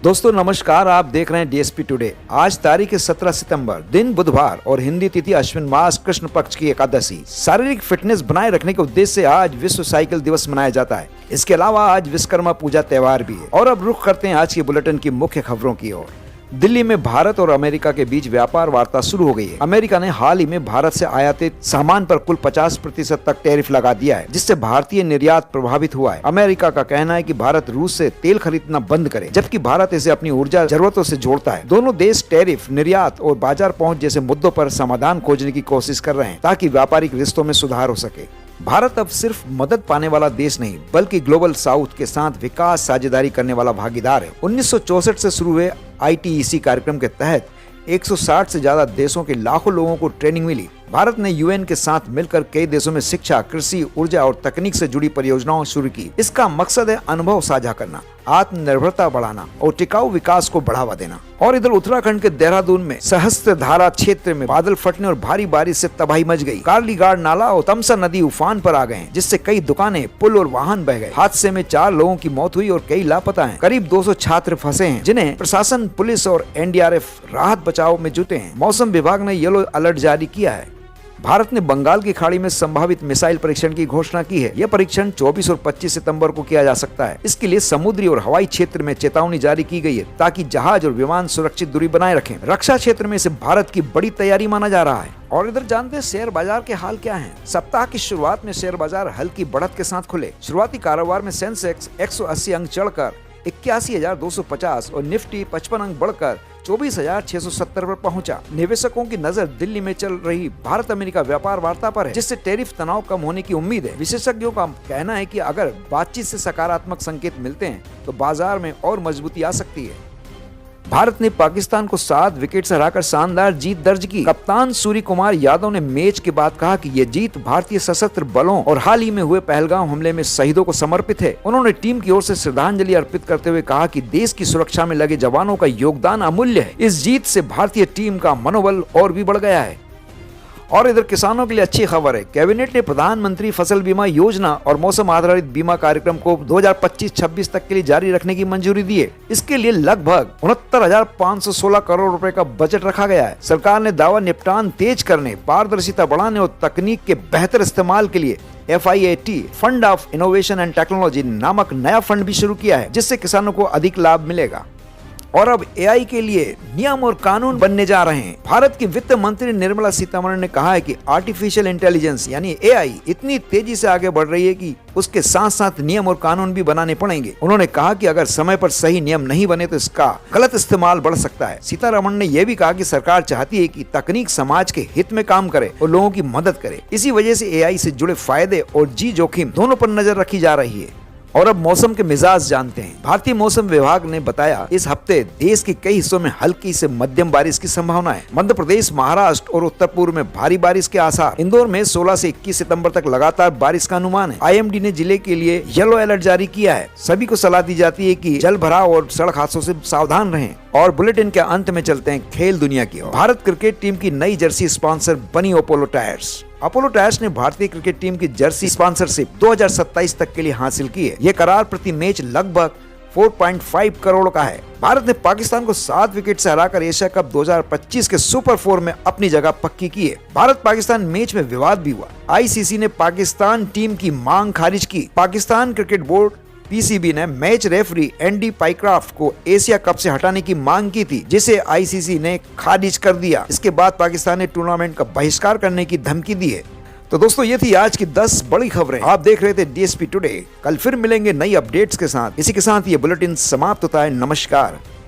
दोस्तों नमस्कार, आप देख रहे हैं डीएसपी टुडे। आज तारीख है 17 सितंबर, दिन बुधवार और हिंदी तिथि अश्विन मास कृष्ण पक्ष की एकादशी। शारीरिक फिटनेस बनाए रखने के उद्देश्य से आज विश्व साइकिल दिवस मनाया जाता है। इसके अलावा आज विश्वकर्मा पूजा त्योहार भी है। और अब रुख करते हैं आज की बुलेटिन की मुख्य खबरों की ओर। दिल्ली में भारत और अमेरिका के बीच व्यापार वार्ता शुरू हो गई है। अमेरिका ने हाल ही में भारत से आयातित सामान पर कुल 50% तक टैरिफ लगा दिया है, जिससे भारतीय निर्यात प्रभावित हुआ है। अमेरिका का कहना है कि भारत रूस से तेल खरीदना बंद करे, जबकि भारत इसे अपनी ऊर्जा जरूरतों से जोड़ता है। दोनों देश टैरिफ, निर्यात और बाजार पहुंच जैसे मुद्दों पर समाधान खोजने की कोशिश कर रहे हैं, ताकि व्यापारिक रिश्तों में सुधार हो सके। भारत अब सिर्फ मदद पाने वाला देश नहीं, बल्कि ग्लोबल साउथ के साथ विकास साझेदारी करने वाला भागीदार है। 1964 से शुरू हुए ITEC कार्यक्रम के तहत 160 से ज्यादा देशों के लाखों लोगों को ट्रेनिंग मिली। भारत ने UN के साथ मिलकर कई देशों में शिक्षा, कृषि, ऊर्जा और तकनीक से जुड़ी परियोजनाएं शुरू की। इसका मकसद है अनुभव साझा करना, आत्मनिर्भरता बढ़ाना और टिकाऊ विकास को बढ़ावा देना। और इधर उत्तराखंड के देहरादून में सहस्त्रधारा क्षेत्र में बादल फटने और भारी बारिश से तबाही मच गई। कार्लीघाट नाला और तमसा नदी उफान पर आ गए, जिससे कई दुकानें, पुल और वाहन बह गए। हादसे में 4 लोगों की मौत हुई और कई लापता हैं। करीब 200 छात्र फंसे हैं, जिन्हें प्रशासन, पुलिस और NDRF राहत बचाव में जुटे हैं। मौसम विभाग ने येलो अलर्ट जारी किया है। भारत ने बंगाल की खाड़ी में संभावित मिसाइल परीक्षण की घोषणा की है। यह परीक्षण 24 और 25 सितंबर को किया जा सकता है। इसके लिए समुद्री और हवाई क्षेत्र में चेतावनी जारी की गई है, ताकि जहाज और विमान सुरक्षित दूरी बनाए रखें। रक्षा क्षेत्र में इसे भारत की बड़ी तैयारी माना जा रहा है। और इधर जानते हैं शेयर बाजार के हाल क्या हैं। सप्ताह की शुरुआत में शेयर बाजार हल्की बढ़त के साथ खुले। शुरुआती कारोबार में सेंसेक्स 180 अंक चढ़कर 81,250 और निफ्टी 55 अंक बढ़कर 24,670 पर पहुंचा। निवेशकों की नजर दिल्ली में चल रही भारत अमेरिका व्यापार वार्ता पर है, जिससे टैरिफ तनाव कम होने की उम्मीद है। विशेषज्ञों का कहना है कि अगर बातचीत से सकारात्मक संकेत मिलते हैं तो बाजार में और मजबूती आ सकती है। भारत ने पाकिस्तान को 7 विकेट से हराकर शानदार जीत दर्ज की। कप्तान सूर्य कुमार यादव ने मैच के बाद कहा कि यह जीत भारतीय सशस्त्र बलों और हाल ही में हुए पहलगाम हमले में शहीदों को समर्पित है। उन्होंने टीम की ओर से श्रद्धांजलि अर्पित करते हुए कहा कि देश की सुरक्षा में लगे जवानों का योगदान अमूल्य है। इस जीत से भारतीय टीम का मनोबल और भी बढ़ गया है। और इधर किसानों के लिए अच्छी खबर है। कैबिनेट ने प्रधानमंत्री फसल बीमा योजना और मौसम आधारित बीमा कार्यक्रम को 2025-26 तक के लिए जारी रखने की मंजूरी दी है। इसके लिए लगभग 69,516 करोड़ रुपए का बजट रखा गया है। सरकार ने दावा निपटान तेज करने, पारदर्शिता बढ़ाने और तकनीक के बेहतर इस्तेमाल के लिए FIAT fund of innovation and technology नामक नया फंड भी शुरू किया है, जिससे किसानों को अधिक लाभ मिलेगा। और अब AI के लिए नियम और कानून बनने जा रहे हैं। भारत की वित्त मंत्री निर्मला सीतारमण ने कहा है कि आर्टिफिशियल इंटेलिजेंस यानी AI इतनी तेजी से आगे बढ़ रही है कि उसके साथ साथ नियम और कानून भी बनाने पड़ेंगे। उन्होंने कहा कि अगर समय पर सही नियम नहीं बने तो इसका गलत इस्तेमाल बढ़ सकता है। सीतारमण ने यह भी कहा कि सरकार चाहती है कि तकनीक समाज के हित में काम करे और लोगों की मदद करे। इसी वजह से AI से जुड़े फायदे और जोखिम दोनों पर नजर रखी जा रही है। और अब मौसम के मिजाज जानते हैं। भारतीय मौसम विभाग ने बताया इस हफ्ते देश के कई हिस्सों में हल्की से मध्यम बारिश की संभावना है। मध्य प्रदेश, महाराष्ट्र और उत्तर पूर्व में भारी बारिश के आसार। इंदौर में 16 से 21 सितंबर तक लगातार बारिश का अनुमान है। IMD ने जिले के लिए येलो अलर्ट जारी किया है। सभी को सलाह दी जाती है कि जल भराव और सड़क हादसों से सावधान रहें। और बुलेटिन के अंत में चलते हैं खेल दुनिया की ओर। भारत क्रिकेट टीम की नई जर्सी स्पॉन्सर बनी अपोलो टायर्स। अपोलो टायर्स ने भारतीय क्रिकेट टीम की जर्सी स्पॉन्सरशिप 2027 तक के लिए हासिल की है। यह करार प्रति मैच लगभग 4.5 करोड़ का है। भारत ने पाकिस्तान को 7 विकेट से हराकर एशिया कप 2025 के सुपर 4 में अपनी जगह पक्की की है। भारत पाकिस्तान मैच में विवाद भी हुआ। ICC ने पाकिस्तान टीम की मांग खारिज की। पाकिस्तान क्रिकेट बोर्ड PCB ने मैच रेफरी एंडी पाइक्राफ्ट को एशिया कप से हटाने की मांग की थी, जिसे ICC ने खारिज कर दिया। इसके बाद पाकिस्तान ने टूर्नामेंट का बहिष्कार करने की धमकी दी है। तो दोस्तों ये थी आज की 10 बड़ी खबरें। आप देख रहे थे DSP टुडे। कल फिर मिलेंगे नई अपडेट्स के साथ। इसी के साथ ये बुलेटिन समाप्त होता है। नमस्कार।